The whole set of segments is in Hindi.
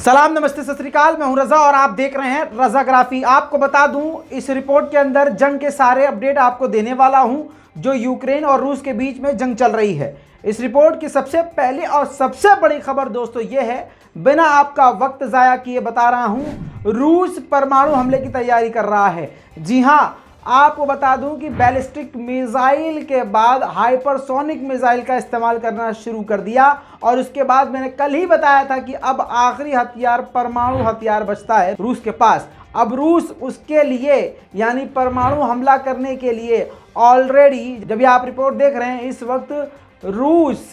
सलाम, नमस्ते, सत श्री अकाल। मैं हूं रजा और आप देख रहे हैं रजाग्राफी। आपको बता दूं, इस रिपोर्ट के अंदर जंग के सारे अपडेट आपको देने वाला हूं जो यूक्रेन और रूस के बीच में जंग चल रही है। इस रिपोर्ट की सबसे पहली और सबसे बड़ी खबर दोस्तों ये है, बिना आपका वक्त ज़ाया किए बता रहा हूं, रूस परमाणु हमले की तैयारी कर रहा है। जी हां, आपको बता दूं कि बैलिस्टिक मिसाइल के बाद हाइपरसोनिक मिसाइल का इस्तेमाल करना शुरू कर दिया और उसके बाद मैंने कल ही बताया था कि अब आखिरी हथियार परमाणु हथियार बचता है रूस के पास। अब रूस उसके लिए यानी परमाणु हमला करने के लिए ऑलरेडी, जब ये आप रिपोर्ट देख रहे हैं इस वक्त, रूस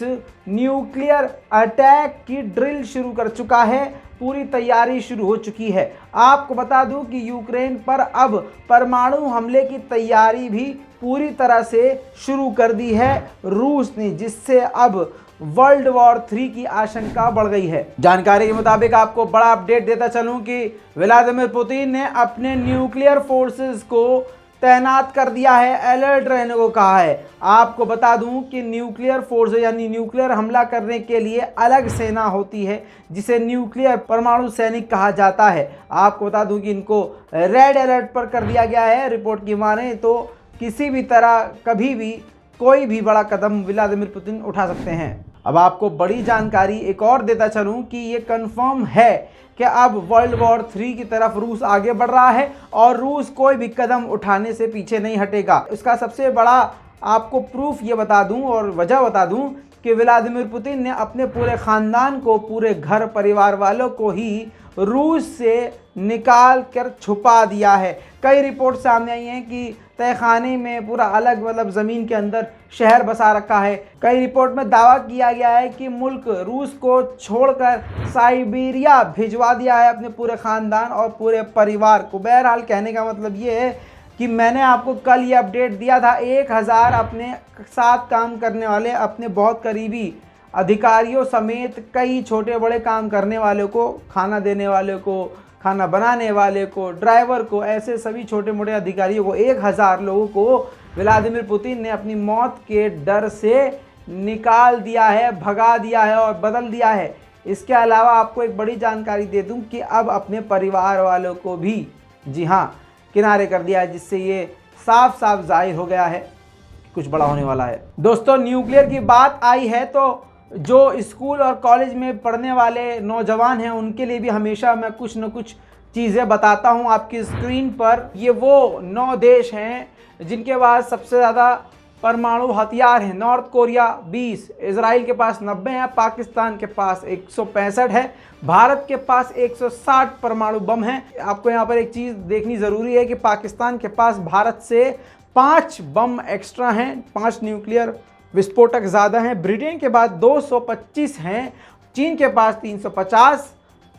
न्यूक्लियर अटैक की ड्रिल शुरू कर चुका है। पूरी तैयारी शुरू हो चुकी है। आपको बता दूं कि यूक्रेन पर अब परमाणु हमले की तैयारी भी पूरी तरह से शुरू कर दी है रूस ने, जिससे अब वर्ल्ड वॉर 3 की आशंका बढ़ गई है। जानकारी के मुताबिक आपको बड़ा अपडेट देता चलूं कि व्लादिमीर पुतिन ने अपने न्यूक्लियर फोर्सेस को तैनात कर दिया है, अलर्ट रहने को कहा है। आपको बता दूं कि न्यूक्लियर फोर्स यानी न्यूक्लियर हमला करने के लिए अलग सेना होती है जिसे न्यूक्लियर परमाणु सैनिक कहा जाता है। आपको बता दूं कि इनको रेड अलर्ट पर कर दिया गया है। रिपोर्ट की माने तो किसी भी तरह कभी भी कोई भी बड़ा कदम व्लादिमीर पुतिन उठा सकते हैं। अब आपको बड़ी जानकारी एक और देता चलूं कि ये कंफर्म है कि अब वर्ल्ड वॉर 3 की तरफ रूस आगे बढ़ रहा है और रूस कोई भी कदम उठाने से पीछे नहीं हटेगा। इसका सबसे बड़ा आपको प्रूफ ये बता दूं और वजह बता दूं कि व्लादिमीर पुतिन ने अपने पूरे ख़ानदान को, पूरे घर परिवार वालों को ही रूस से निकाल कर छुपा दिया है। कई रिपोर्ट सामने आई हैं कि तहखाने में पूरा अलग ज़मीन के अंदर शहर बसा रखा है। कई रिपोर्ट में दावा किया गया है कि मुल्क रूस को छोड़कर साइबेरिया भिजवा दिया है अपने पूरे ख़ानदान और पूरे परिवार को। बहरहाल कहने का मतलब ये है कि मैंने आपको कल ये अपडेट दिया था, 1000 अपने साथ काम करने वाले, अपने बहुत करीबी अधिकारियों समेत कई छोटे बड़े काम करने वालों को, खाना देने वाले को, खाना बनाने वाले को, ड्राइवर को, ऐसे सभी छोटे मोटे अधिकारियों को, 1000 लोगों को व्लादिमीर पुतिन ने अपनी मौत के डर से निकाल दिया है, भगा दिया है और बदल दिया है। इसके अलावा आपको एक बड़ी जानकारी दे दूं कि अब अपने परिवार वालों को भी, जी हाँ, किनारे कर दिया है, जिससे ये साफ साफ जाहिर हो गया है कि कुछ बड़ा होने वाला है। दोस्तों, न्यूक्लियर की बात आई है तो जो स्कूल और कॉलेज में पढ़ने वाले नौजवान हैं उनके लिए भी हमेशा मैं कुछ न कुछ चीज़ें बताता हूं आपकी स्क्रीन पर। ये वो 9 देश हैं जिनके पास सबसे ज़्यादा परमाणु हथियार हैं। नॉर्थ कोरिया 20, इजराइल के पास 90 है, पाकिस्तान के पास 165 है, भारत के पास 160 परमाणु बम हैं। आपको यहाँ पर एक चीज़ देखनी ज़रूरी है कि पाकिस्तान के पास भारत से 5 बम एक्स्ट्रा हैं, 5 न्यूक्लियर विस्फोटक ज़्यादा हैं। ब्रिटेन के पास 225 हैं, चीन के पास 350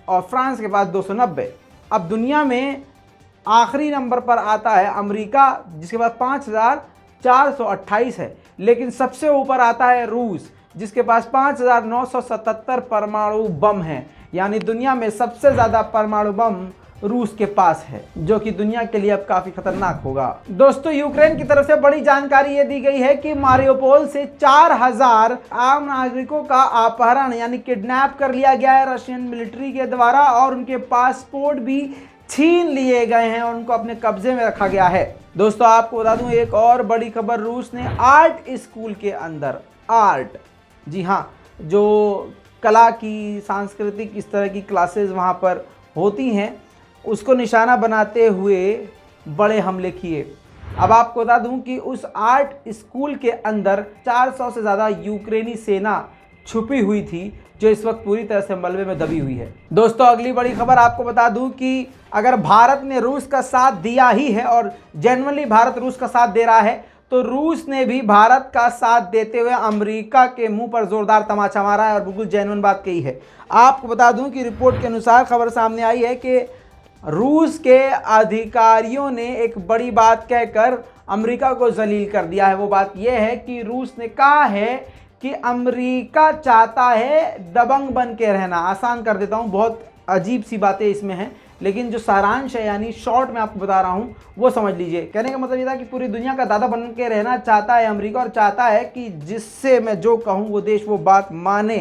और फ्रांस के पास 290। अब दुनिया में आखिरी नंबर पर आता है अमेरिका, जिसके पास 5428 है, लेकिन सबसे ऊपर आता है रूस, जिसके पास 5977 परमाणु बम हैं। यानी दुनिया में सबसे ज़्यादा परमाणु बम रूस के पास है, जो कि दुनिया के लिए अब काफ़ी खतरनाक होगा। दोस्तों, यूक्रेन की तरफ से बड़ी जानकारी ये दी गई है कि मारियोपोल से 4000 आम नागरिकों का अपहरण यानी किडनैप कर लिया गया है रशियन मिलिट्री के द्वारा और उनके पासपोर्ट भी छीन लिए गए हैं और उनको अपने कब्जे में रखा गया है। दोस्तों, आपको बता दूं एक और बड़ी खबर, रूस ने आर्ट स्कूल के अंदर, आर्ट, जी हाँ, जो कला की, सांस्कृतिक इस तरह की क्लासेस वहाँ पर होती हैं, उसको निशाना बनाते हुए बड़े हमले किए। अब आपको बता दूं कि उस आर्ट स्कूल के अंदर 400 से ज़्यादा यूक्रेनी सेना छुपी हुई थी, जो इस वक्त पूरी तरह से मलबे में दबी हुई है। दोस्तों, अगली बड़ी खबर आपको बता दूं कि अगर भारत ने रूस का साथ दिया ही है और जेन्युइनली भारत रूस का साथ दे रहा है, तो रूस ने भी भारत का साथ देते हुए अमेरिका के मुंह पर जोरदार तमाचा मारा है और बिल्कुल जेन्युइन बात कही है। आपको बता दूं कि रिपोर्ट के अनुसार खबर सामने आई है कि रूस के अधिकारियों ने एक बड़ी बात कहकर अमेरिका को जलील कर दिया है। वो बात यह है कि रूस ने कहा है कि अमेरिका चाहता है दबंग बन के रहना। आसान कर देता हूँ, बहुत अजीब सी बातें इसमें हैं, लेकिन जो सारांश है यानी शॉर्ट में आपको बता रहा हूँ वो समझ लीजिए। कहने का मतलब ये था कि पूरी दुनिया का दादा बन के रहना चाहता है अमेरिका और चाहता है कि जिससे मैं जो कहूँ वो देश वो बात माने।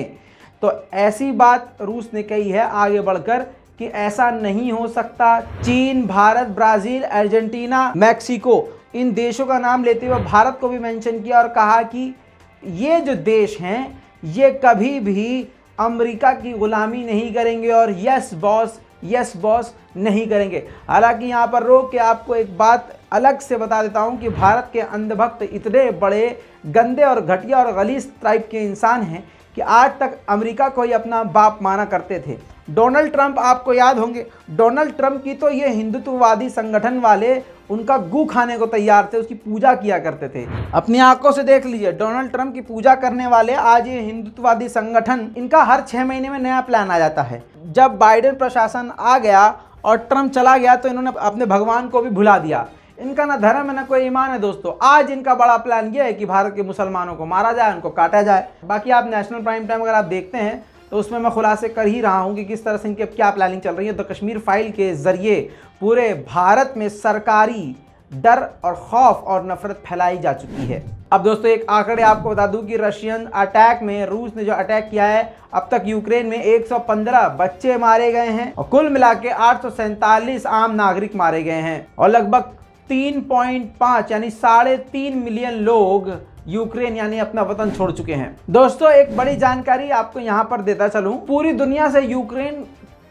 तो ऐसी बात रूस ने कही है आगे बढ़कर कि ऐसा नहीं हो सकता। चीन, भारत, ब्राज़ील, अर्जेंटीना, मैक्सिको, इन देशों का नाम लेते हुए भारत को भी मेंशन किया और कहा कि ये जो देश हैं ये कभी भी अमेरिका की गुलामी नहीं करेंगे और यस बॉस नहीं करेंगे। हालांकि यहाँ पर रोक के आपको एक बात अलग से बता देता हूँ कि भारत के अंधभक्त इतने बड़े गंदे और घटिया और गलीज टाइप के इंसान हैं कि आज तक अमेरिका को ही अपना बाप माना करते थे। डोनाल्ड ट्रंप, आपको याद होंगे, डोनाल्ड ट्रंप की तो ये हिंदुत्ववादी संगठन वाले उनका गू खाने को तैयार थे, उसकी पूजा किया करते थे। अपनी आंखों से देख लीजिए, डोनाल्ड ट्रंप की पूजा करने वाले आज ये हिंदुत्ववादी संगठन, इनका हर 6 महीने में नया प्लान आ जाता है। जब बाइडेन प्रशासन आ गया और ट्रंप चला गया तो इन्होंने अपने भगवान को भी भुला दिया। इनका ना धर्म है ना कोई ईमान है दोस्तों। आज इनका बड़ा प्लान ये है कि भारत के मुसलमानों को मारा जाए, उनको काटा जाए। बाकी आप नेशनल प्राइम टाइम अगर आप देखते हैं तो उसमें मैं खुलासे कर ही रहा हूं कि किस तरह से इनकी क्या प्लानिंग चल रही है। तो कश्मीर फाइल के जरिए पूरे भारत में सरकारी डर और खौफ और नफरत फैलाई जा चुकी है। अब दोस्तों एक आंकड़े आपको बता दूं कि रशियन अटैक में, रूस ने जो अटैक किया है, अब तक यूक्रेन में 115 बच्चे मारे गए हैं और कुल मिला के 847 आम नागरिक मारे गए हैं और लगभग 3.5 यानी 3.5 मिलियन लोग यूक्रेन यानी अपना वतन छोड़ चुके हैं। दोस्तों एक बड़ी जानकारी आपको यहां पर देता चलूं, पूरी दुनिया से यूक्रेन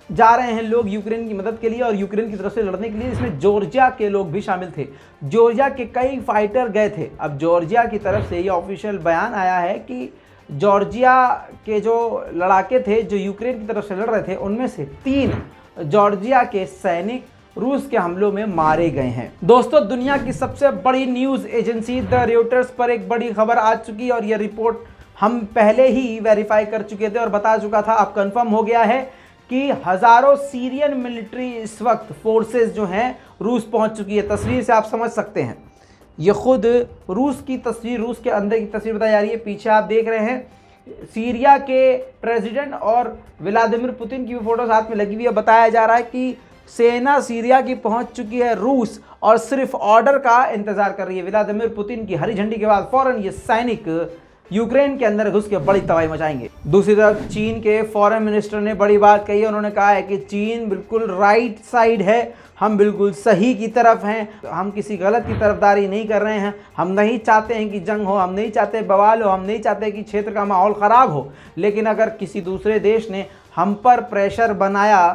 जा रहे हैं लोग यूक्रेन की मदद के लिए और यूक्रेन की तरफ से लड़ने के लिए। इसमें जॉर्जिया के लोग भी शामिल थे, जॉर्जिया के कई फाइटर गए थे। अब जॉर्जिया की तरफ से ये ऑफिशियल बयान आया है कि जॉर्जिया के जो लड़ाके थे जो यूक्रेन की तरफ से लड़ रहे थे, उनमें से 3 जॉर्जिया के सैनिक रूस के हमलों में मारे गए हैं। दोस्तों दुनिया की सबसे बड़ी न्यूज़ एजेंसी द रॉयटर्स पर एक बड़ी खबर आ चुकी है और यह रिपोर्ट हम पहले ही वेरीफाई कर चुके थे और बता चुका था। अब कंफर्म हो गया है कि हज़ारों सीरियन मिलिट्री इस वक्त फोर्सेस जो हैं रूस पहुंच चुकी है। तस्वीर से आप समझ सकते हैं, ये खुद रूस की तस्वीर, रूस के अंदर की तस्वीर बताई जा रही है। पीछे आप देख रहे हैं सीरिया के प्रेसिडेंट और व्लादिमीर पुतिन की भी फोटो साथ में लगी हुई है। बताया जा रहा है कि सेना सीरिया की पहुंच चुकी है रूस और सिर्फ ऑर्डर का इंतजार कर रही है। व्लादिमीर पुतिन की हरी झंडी के बाद फौरन ये सैनिक यूक्रेन के अंदर घुस के बड़ी तबाही मचाएंगे। दूसरी तरफ चीन के फॉरेन मिनिस्टर ने बड़ी बात कही है। उन्होंने कहा है कि चीन बिल्कुल राइट साइड है, हम बिल्कुल सही की तरफ हैं, हम किसी गलत की तरफदारी नहीं कर रहे हैं। हम नहीं चाहते हैं कि जंग हो, हम नहीं चाहते बवाल हो, हम नहीं चाहते कि क्षेत्र का माहौल ख़राब हो, लेकिन अगर किसी दूसरे देश ने हम पर प्रेशर बनाया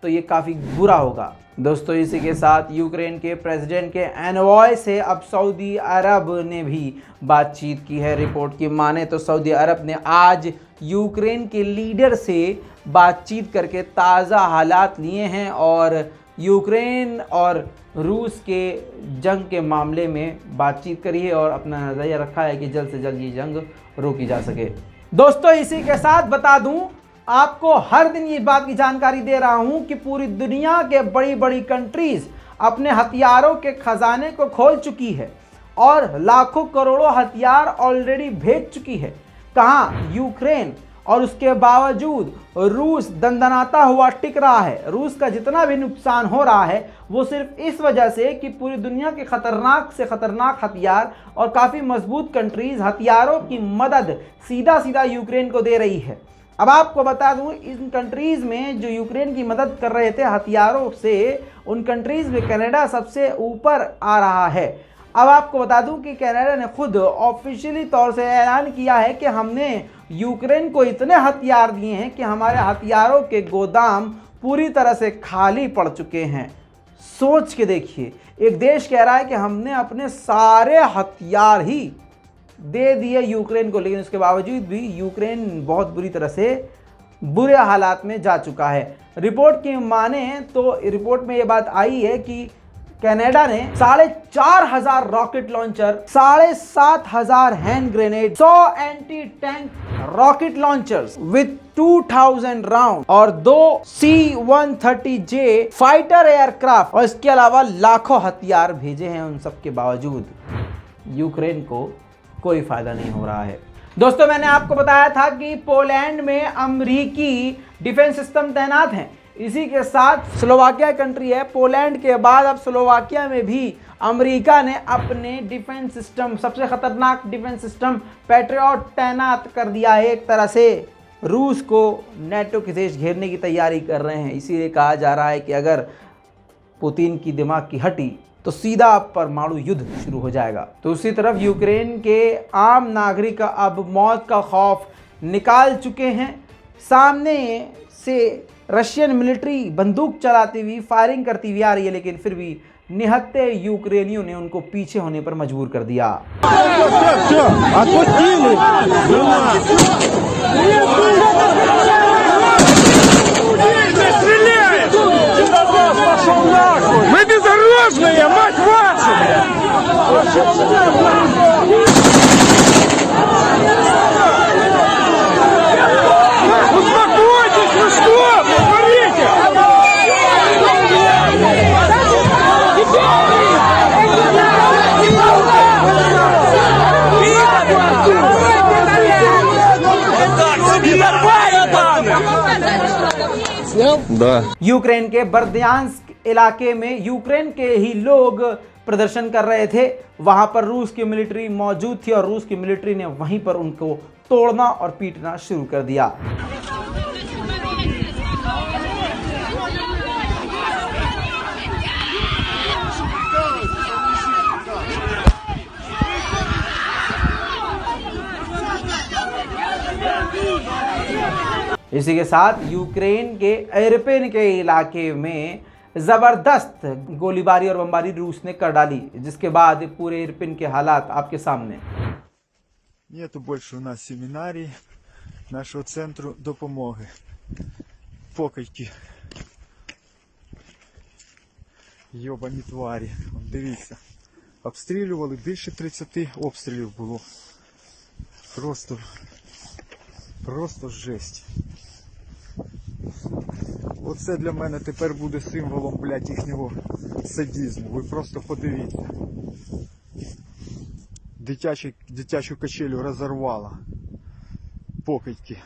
तो ये काफ़ी बुरा होगा। दोस्तों इसी के साथ यूक्रेन के प्रेसिडेंट के एनवॉय से अब सऊदी अरब ने भी बातचीत की है। रिपोर्ट की माने तो सऊदी अरब ने आज यूक्रेन के लीडर से बातचीत करके ताज़ा हालात लिए हैं और यूक्रेन और रूस के जंग के मामले में बातचीत करी है और अपना नज़रिया रखा है कि जल्द से जल्द ये जंग रोकी जा सके। दोस्तों इसी के साथ बता दूं, आपको हर दिन ये बात की जानकारी दे रहा हूं कि पूरी दुनिया के बड़ी बड़ी कंट्रीज अपने हथियारों के खजाने को खोल चुकी है और लाखों करोड़ों हथियार ऑलरेडी भेज चुकी है। कहां? यूक्रेन। और उसके बावजूद रूस दंदनाता हुआ टिक रहा है। रूस का जितना भी नुकसान हो रहा है वो सिर्फ इस वजह से कि पूरी दुनिया के खतरनाक से खतरनाक हथियार और काफ़ी मजबूत कंट्रीज हथियारों की मदद सीधा सीधा यूक्रेन को दे रही है। अब आपको बता दूं, इन कंट्रीज़ में जो यूक्रेन की मदद कर रहे थे हथियारों से, उन कंट्रीज़ में कनाडा सबसे ऊपर आ रहा है। अब आपको बता दूं कि कनाडा ने खुद ऑफिशियली तौर से ऐलान किया है कि हमने यूक्रेन को इतने हथियार दिए हैं कि हमारे हथियारों के गोदाम पूरी तरह से खाली पड़ चुके हैं। सोच के देखिए, एक देश कह रहा है कि हमने अपने सारे हथियार ही दे दिए यूक्रेन को, लेकिन उसके बावजूद भी यूक्रेन बहुत बुरी तरह से बुरे हालात में जा चुका है। रिपोर्ट की माने तो रिपोर्ट में ये बात आई है कि कनाडा ने 4,500 rocket launcher, 7,500 hand grenade, 100 anti tank rocket launchers with 2000 round और 2 C-130J फाइटर एयरक्राफ्ट और इसके अलावा लाखों हथियार भेजे हैं। उन सब के बावजूद यूक्रेन को कोई फायदा नहीं हो रहा है। दोस्तों मैंने आपको बताया था कि पोलैंड में अमेरिकी डिफेंस सिस्टम तैनात हैं। इसी के साथ स्लोवाकिया कंट्री है, पोलैंड के बाद अब स्लोवाकिया में भी अमेरिका ने अपने डिफेंस सिस्टम, सबसे खतरनाक डिफेंस सिस्टम पैट्रियट तैनात कर दिया है। एक तरह से रूस को नेटो के देश घेरने की तैयारी कर रहे हैं। इसीलिए कहा जा रहा है कि अगर पुतिन की दिमाग की हटी तो सीधा परमाणु युद्ध शुरू हो जाएगा। तो दूसरी तरफ यूक्रेन के आम नागरिक अब मौत का खौफ निकाल चुके हैं। सामने से रशियन मिलिट्री बंदूक चलाती हुई फायरिंग करती हुई आ रही है, लेकिन फिर भी निहत्थे यूक्रेनियों ने उनको पीछे होने पर मजबूर कर दिया। यूक्रेन के बर्दियांस्क इलाके में यूक्रेन के ही लोग प्रदर्शन कर रहे थे। वहां पर रूस की मिलिट्री मौजूद थी और रूस की मिलिट्री ने वहीं पर उनको तोड़ना और पीटना शुरू कर दिया। इसी के साथ यूक्रेन के इरपिन के इलाके में जबरदस्त गोलीबारी और बमबारी रूस ने कर डाली, जिसके बाद पूरे इरपिन के हालात आपके सामने। Нету больше у нас семинарий нашого центру допомоги. Покидьки. Йобані тварі. Дивіться. Обстрілювали, більше 30 обстрілів було. Просто жесть. Оце для мене тепер буде символом, блядь, їхнього садізму. Ви просто подивіться. Дитячу качелю розорвала. Покидьки.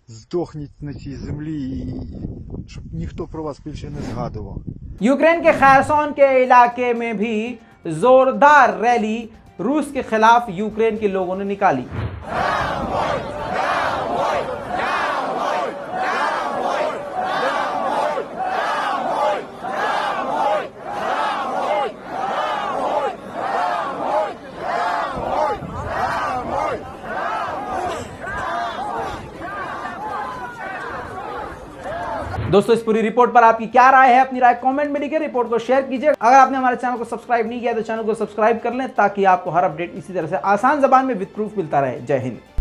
Здохніть на цій землі і щоб ніхто про вас більше не згадував. यूक्रेन के खैरसोन के इलाके में भी जोरदार रैली रूस के खिलाफ यूक्रेन के लोगों ने निकाली। दोस्तों, इस पूरी रिपोर्ट पर आपकी क्या राय है? अपनी राय कमेंट में लिखिए, रिपोर्ट को शेयर कीजिए। अगर आपने हमारे चैनल को सब्सक्राइब नहीं किया तो चैनल को सब्सक्राइब कर लें, ताकि आपको हर अपडेट इसी तरह से आसान जबान में विद प्रूफ मिलता रहे। जय हिंद।